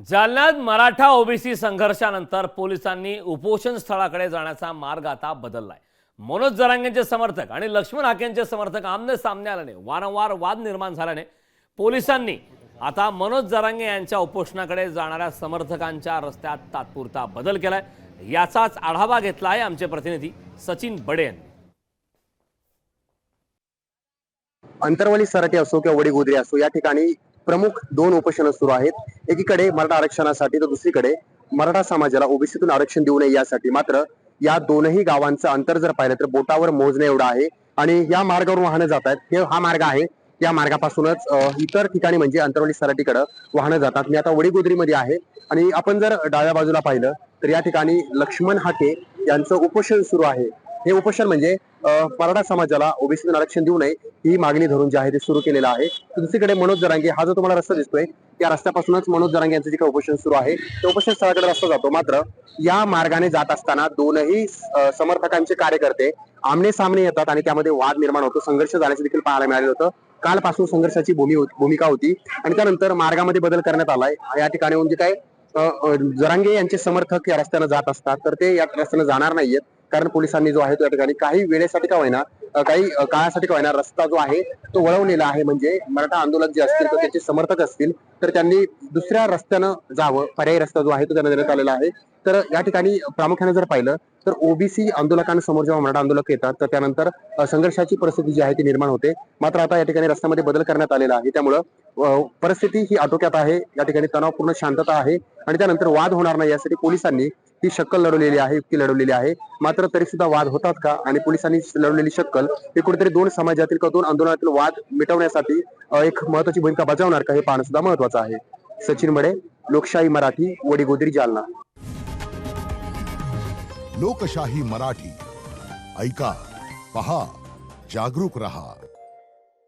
जालन्यात मराठा ओबीसी संघर्षानंतर पोलिसांनी उपोषण स्थळाकडे जाण्याचा मार्ग आता बदललाय। मनोज जरांगेंचे समर्थक आणि लक्ष्मण हाकेंचे समर्थक आमने सामने आल्याने वारंवार वाद निर्माण झाल्याने पोलिसांनी आता मनोज जरांगे यांच्या उपोषणाकडे जाणाऱ्या समर्थकांच्या रस्त्यात तात्पुरता बदल केलाय। याचाच आढावा घेतलाय आमचे प्रतिनिधी सचिन बडे यांनी। अंतरवली सराटी असो किंवा वडीगोद्री असो, या ठिकाणी प्रमुख दोन उपोषण सुरू आहेत। एकीकडे मराठा आरक्षणासाठी तर दुसरीकडे मराठा समाजाला ओबीसीतून आरक्षण देऊ नये यासाठी। मात्र या दोनही गावांचं अंतर जर पाहिलं तर बोटावर मोजणे एवढं आहे आणि या मार्गावर वाहनं जात आहेत। हा मार्ग आहे, या मार्गापासूनच इतर ठिकाणी म्हणजे अंतरवली सराटीकडे वाहनं जातात। मी आता वडीगोद्रीमध्ये आहे आणि आपण जर डाव्या बाजूला पाहिलं तर या ठिकाणी लक्ष्मण हाके यांचं उपोषण सुरू आहे। हे उपोषण म्हणजे मराठा समाजाला ओबीसीतून आरक्षण देऊ नये ही मागणी धरून जे आहे ते सुरू केलेलं आहे। दुसरीकडे मनोज जरांगे, हा जो तुम्हाला रस्ता दिसतोय त्या रस्त्यापासूनच मनोज जरांगे यांचं जे काही उपोषण सुरू आहे ते उपोषण स्थळाकडे रस्ता जातो। मात्र या मार्गाने जात असताना दोनही समर्थकांचे कार्यकर्ते आमने सामने येतात आणि त्यामध्ये वाद निर्माण होतो, संघर्ष झाल्याचे देखील पाहायला मिळालं होतं। कालपासून संघर्षाची भूमिका होती आणि त्यानंतर मार्गामध्ये बदल करण्यात आलाय। या ठिकाणी म्हणजे काय जरांगे यांचे समर्थक या रस्त्याने जात असतात तर ते या रस्त्याने जाणार नाहीयेत, कारण पोलिसांनी जो आहे तो या ठिकाणी काही वेळेसाठी का होईना, काही काळासाठी का होईना रस्ता जो आहे तो वळवलेला आहे। म्हणजे मराठा आंदोलक जे असतील तर त्याचे समर्थक असतील तर त्यांनी दुसऱ्या रस्त्यानं जावं, पर्यायी रस्ता जो आहे तो त्यांना देण्यात आलेला आहे। तर या ठिकाणी प्रामुख्याने जर पाहिलं तर ओबीसी आंदोलकांसमोर जेव्हा मराठा आंदोलक येतात तर त्यानंतर संघर्षाची परिस्थिती जी आहे ती निर्माण होते। मात्र आता या ठिकाणी रस्त्यामध्ये बदल करण्यात आलेला आहे, त्यामुळं परिस्थिती ही आटोक्यात आहे। या ठिकाणी तणावपूर्ण शांतता आहे आणि त्यानंतर वाद होणार नाही यासाठी पोलिसांनी ही शक्कल लढवलेली आहे, युक्ती लढवलेली आहे। मात्र तरी सुद्धा वाद होतात का आणि पोलिसांनी लढवलेली शक्कल हे कुठेतरी दोन समाजातील किंवा दोन आंदोलनातील वाद मिटवण्यासाठी एक महत्त्वाची भूमिका बजावणार का हे पाहणं सुद्धा महत्त्वाचं आहे। सचिन बडे, लोकशाही मराठी, वडीगोद्री, जालना। लोकशाही मराठी ऐका, पहा, जागरूक रहा।